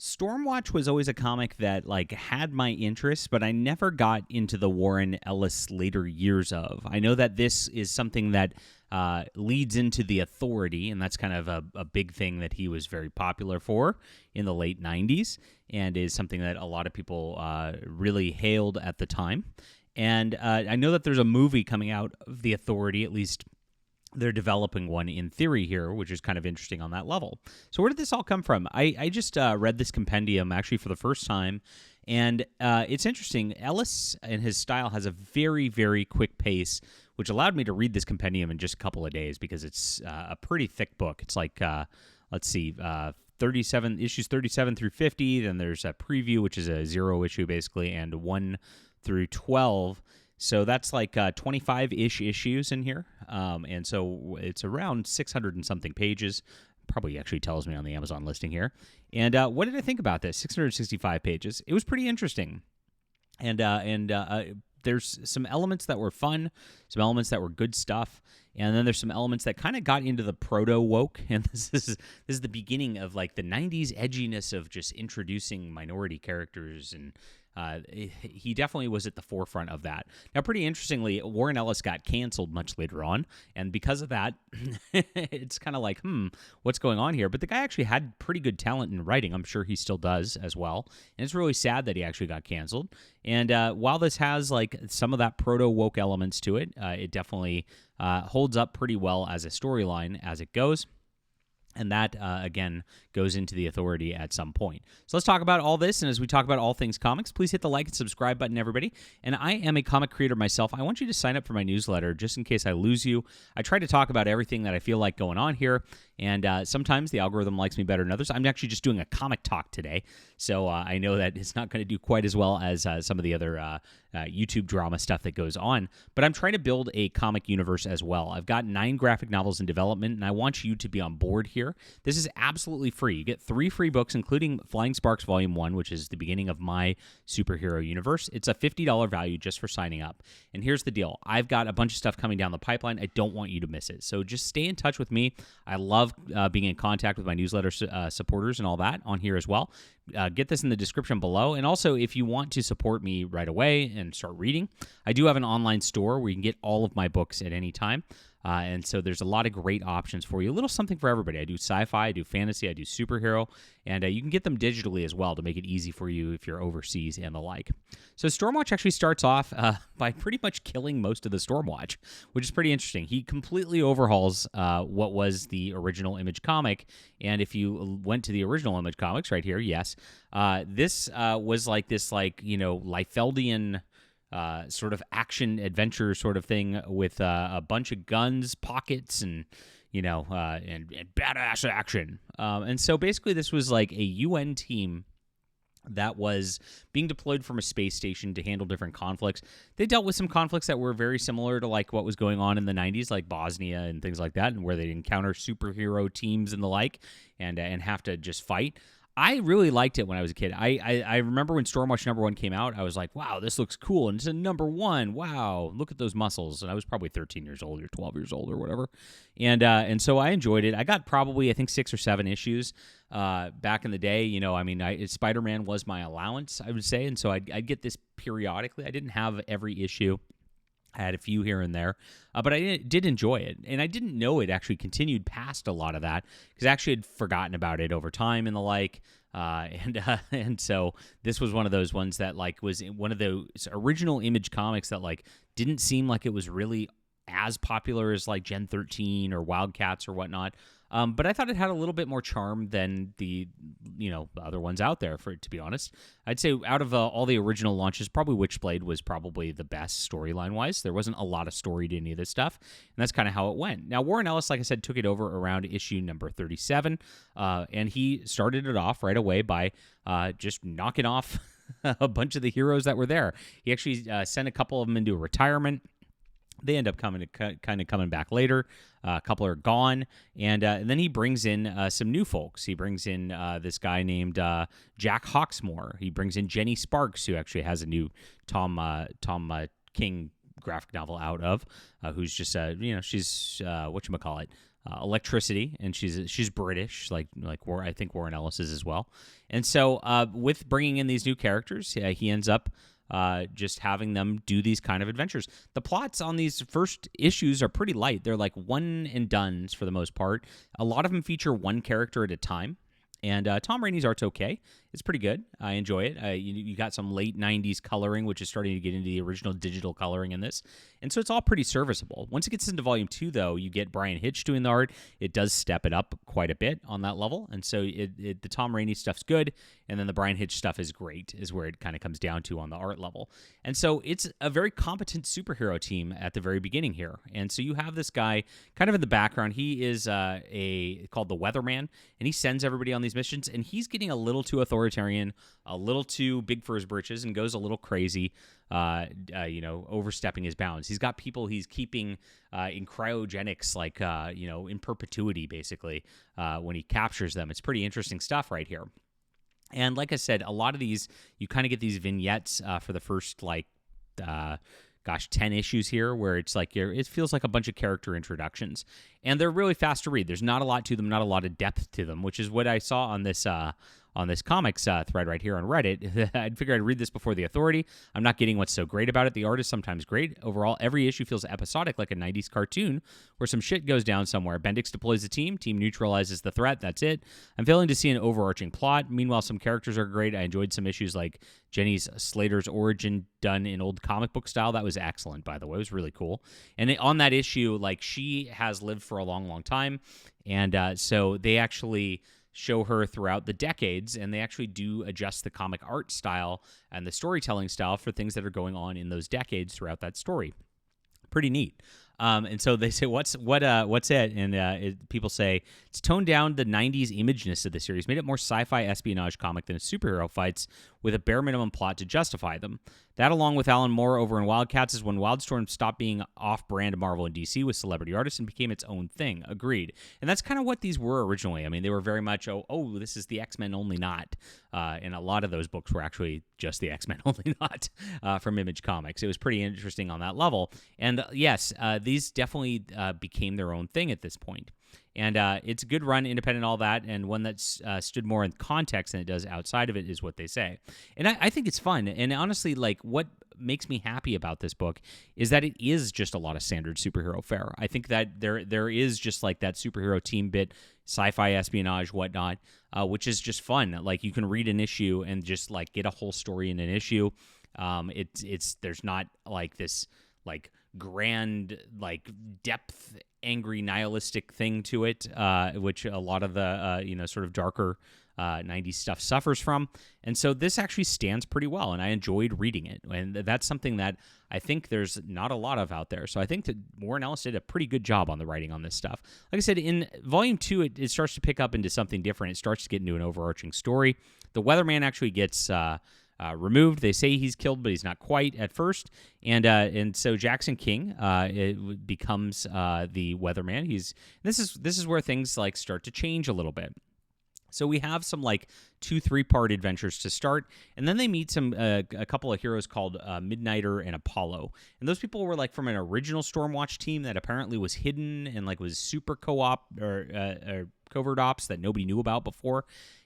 Stormwatch was always a comic that had my interest, but I never got into the Warren Ellis later years of. I know that this is something that leads into the Authority, and that's kind of a big thing that he was very popular for in the late 90s, and is something that a lot of people really hailed at the time. And I know that there's a movie coming out of the Authority, at least they're developing one in theory here, which is kind of interesting on that level. So where did this all come from? I just read this compendium actually for the first time, and it's interesting. Ellis and his style has a very, very quick pace, which allowed me to read this compendium in just a couple of days because it's a pretty thick book. It's 37 issues 37 through 50. Then there's a preview, which is a 0 issue basically, and 1 through 12. So that's 25-ish issues in here, and so it's around 600 and something pages. Probably actually tells me on the Amazon listing here. And what did I think about this? 665 pages. It was pretty interesting, and there's some elements that were fun, some elements that were good stuff, and then there's some elements that kind of got into the proto-woke, and this is the beginning of the 90s edginess of just introducing minority characters, and he definitely was at the forefront of that. Now, pretty interestingly, Warren Ellis got canceled much later on, and because of that, it's kind of what's going on here? But the guy actually had pretty good talent in writing. I'm sure he still does as well, and it's really sad that he actually got canceled. And while this has some of that proto-woke elements to it, it definitely holds up pretty well as a storyline as it goes. And that, again, goes into the Authority at some point. So let's talk about all this. And as we talk about all things comics, please hit the like and subscribe button, everybody. And I am a comic creator myself. I want you to sign up for my newsletter just in case I lose you. I try to talk about everything that I feel like going on here. And sometimes the algorithm likes me better than others. I'm actually just doing a comic talk today. So I know that it's not going to do quite as well as some of the other YouTube drama stuff that goes on. But I'm trying to build a comic universe as well. I've got 9 graphic novels in development, and I want you to be on board here. This is absolutely free. You get 3 free books, including Flying Sparks Volume 1, which is the beginning of my superhero universe. It's a $50 value just for signing up. And here's the deal. I've got a bunch of stuff coming down the pipeline. I don't want you to miss it. So just stay in touch with me. I love being in contact with my newsletter supporters and all that on here as well. Get this in the description below. And also, if you want to support me right away and start reading, I do have an online store where you can get all of my books at any time. And so there's a lot of great options for you. A little something for everybody. I do sci-fi, I do fantasy, I do superhero, and you can get them digitally as well to make it easy for you if you're overseas and the like. So Stormwatch actually starts off by pretty much killing most of the Stormwatch, which is pretty interesting. He completely overhauls what was the original Image comic, and if you went to the original Image comics right here, yes, this was Liefeldian sort of action adventure sort of thing with a bunch of guns, pockets, and and badass action. And so basically, this was like a UN team that was being deployed from a space station to handle different conflicts. They dealt with some conflicts that were very similar to what was going on in the 90s, like Bosnia and things like that, and where they'd encounter superhero teams and the like, and have to just fight. I really liked it when I was a kid. I remember when Stormwatch #1 came out, I was like, wow, this looks cool. And it's a #1. Wow, look at those muscles. And I was probably 13 years old or 12 years old or whatever. And so I enjoyed it. I got probably, I think, 6 or 7 issues back in the day. Spider-Man was my allowance, I would say. And so I'd get this periodically. I didn't have every issue. I had a few here and there, but I did enjoy it, and I didn't know it actually continued past a lot of that because I actually had forgotten about it over time and the like, and so this was one of those ones that was one of those original Image comics that didn't seem like it was really as popular as Gen 13 or Wildcats or whatnot. But I thought it had a little bit more charm than the other ones out there, to be honest. I'd say out of all the original launches, probably Witchblade was probably the best storyline-wise. There wasn't a lot of story to any of this stuff, and that's kind of how it went. Now, Warren Ellis, like I said, took it over around issue number 37, and he started it off right away by just knocking off a bunch of the heroes that were there. He actually sent a couple of them into retirement. They end up coming back later. A couple are gone, and then he brings in some new folks. He brings in this guy named Jack Hawksmoor. He brings in Jenny Sparks, who actually has a new Tom King graphic novel out of, who's just she's whatchamacallit, electricity, and she's British, like I think Warren Ellis is as well. And so with bringing in these new characters, he ends up just having them do these kind of adventures. The plots on these first issues are pretty light. They're like one and dones for the most part. A lot of them feature one character at a time. And Tom Raney's art's okay. It's pretty good. I enjoy it. You got some late 90s coloring, which is starting to get into the original digital coloring in this. And so it's all pretty serviceable. Once it gets into Volume 2, though, you get Brian Hitch doing the art. It does step it up quite a bit on that level. And so the Tom Raney stuff's good, and then the Brian Hitch stuff is great, is where it kind of comes down to on the art level. And so it's a very competent superhero team at the very beginning here. And so you have this guy kind of in the background. He is called the Weatherman, and he sends everybody on these missions, and he's getting a little too authoritarian, a little too big for his britches, and goes a little crazy, overstepping his bounds. He's got people he's keeping in cryogenics, like, in perpetuity, basically, when he captures them. It's pretty interesting stuff right here. And like I said, a lot of these, you kind of get these vignettes for the first, 10 issues here, where it's like it feels like a bunch of character introductions, and they're really fast to read. There's not a lot to them, not a lot of depth to them, which is what I saw on this comics thread right here on Reddit. I'd figure I'd read this before The Authority. I'm not getting what's so great about it. The art is sometimes great. Overall, every issue feels episodic, like a 90s cartoon, where some shit goes down somewhere. Bendix deploys the team neutralizes the threat, that's it. I'm failing to see an overarching plot. Meanwhile, some characters are great. I enjoyed some issues like Jenny Slater's origin done in old comic book style. That was excellent, by the way. It was really cool. And on that issue, she has lived for a long, long time, and so they actually show her throughout the decades, and they actually do adjust the comic art style and the storytelling style for things that are going on in those decades throughout that story. Pretty neat. And so they say, what's it? And people say it's toned down the 90s imageness of the series, made it more sci-fi espionage comic than superhero fights with a bare minimum plot to justify them. That, along with Alan Moore over in Wildcats, is when Wildstorm stopped being off-brand Marvel and DC with celebrity artists and became its own thing. Agreed. And that's kind of what these were originally. I mean, they were very much, this is the X-Men only not. And a lot of those books were actually just the X-Men only not from Image Comics. It was pretty interesting on that level. And yes, these definitely became their own thing at this point. And it's a good run, independent, all that, and one that's stood more in context than it does outside of it, is what they say. And I think it's fun. And honestly, what makes me happy about this book is that it is just a lot of standard superhero fare. I think that there is just that superhero team bit, sci-fi espionage, whatnot, which is just fun. You can read an issue and just get a whole story in an issue. There's not this grand depth, angry, nihilistic thing to it, which a lot of the sort of darker 90s stuff suffers from. And so this actually stands pretty well, and I enjoyed reading it. And that's something that I think there's not a lot of out there. So I think that Warren Ellis did a pretty good job on the writing on this stuff. Like I said, in Volume 2, it starts to pick up into something different. It starts to get into an overarching story. The Weatherman actually gets removed. They say he's killed, but he's not quite at first. And so Jackson King it becomes the Weatherman. This is where things start to change a little bit. So we have some 2-3-part adventures to start, and then they meet a couple of heroes called Midnighter and Apollo. And those people were from an original Stormwatch team that apparently was hidden and was super co-op or covert ops that nobody knew about before.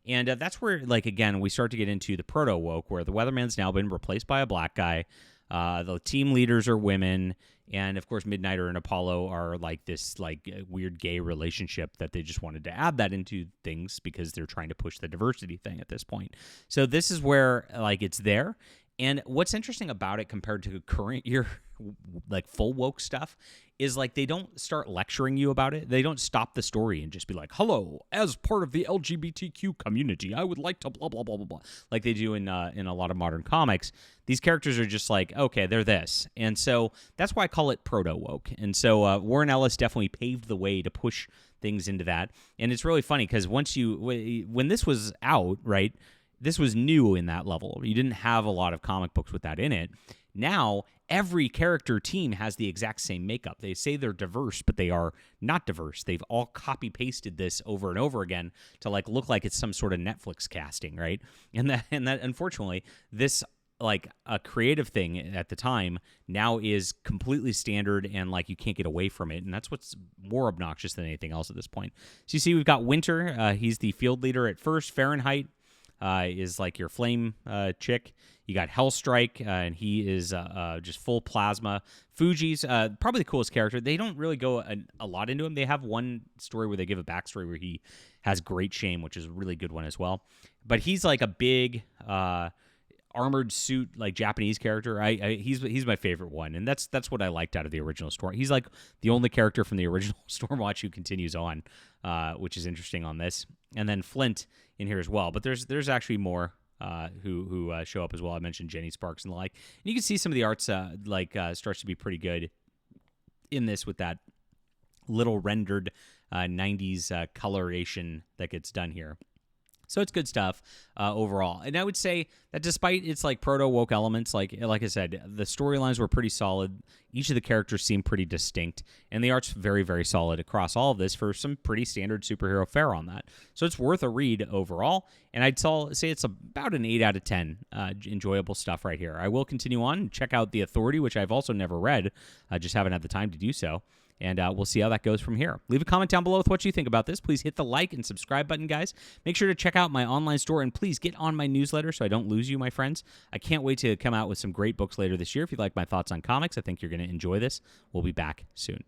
And that's where, again, we start to get into the proto-woke, where the Weatherman's now been replaced by a black guy. The team leaders are women. And, of course, Midnighter and Apollo are this weird gay relationship that they just wanted to add that into things because they're trying to push the diversity thing at this point. So this is where, it's there. And what's interesting about it compared to current year, full woke stuff, is they don't start lecturing you about it. They don't stop the story and just be like, hello, as part of the LGBTQ community, I would like to blah, blah, blah, blah, blah, like they do in a lot of modern comics. These characters are just okay, they're this. And so that's why I call it proto-woke. And so Warren Ellis definitely paved the way to push things into that. And it's really funny because when this was out, right, this was new in that level. You didn't have a lot of comic books with that in it. Now, every character team has the exact same makeup. They say they're diverse, but they are not diverse. They've all copy-pasted this over and over again to look like it's some sort of Netflix casting, right? And that unfortunately, this like a creative thing at the time now is completely standard and like you can't get away from it. And that's what's more obnoxious than anything else at this point. So you see we've got Winter. He's the field leader at first. Fahrenheit is like your flame chick. You got Hellstrike, and he is just full plasma. Fuji's probably the coolest character. They don't really go a lot into him. They have one story where they give a backstory where he has great shame, which is a really good one as well. But he's like a big armored suit, like Japanese character. He's my favorite one, and that's what I liked out of the original Storm. He's like the only character from the original Stormwatch who continues on, which is interesting on this. And then Flint in here as well. But there's actually more who show up as well. I mentioned Jenny Sparks and the like. And you can see some of the arts starts to be pretty good in this with that little rendered 90s coloration that gets done here. So it's good stuff overall. And I would say that despite its like proto-woke elements, like I said, the storylines were pretty solid. Each of the characters seemed pretty distinct. And the art's very, very solid across all of this for some pretty standard superhero fare on that. So it's worth a read overall. And I'd say it's about an 8 out of 10 enjoyable stuff right here. I will continue on and check out The Authority, which I've also never read. I just haven't had the time to do so. And we'll see how that goes from here. Leave a comment down below with what you think about this. Please hit the like and subscribe button, guys. Make sure to check out my online store, and please get on my newsletter so I don't lose you, my friends. I can't wait to come out with some great books later this year. If you like my thoughts on comics, I think you're going to enjoy this. We'll be back soon.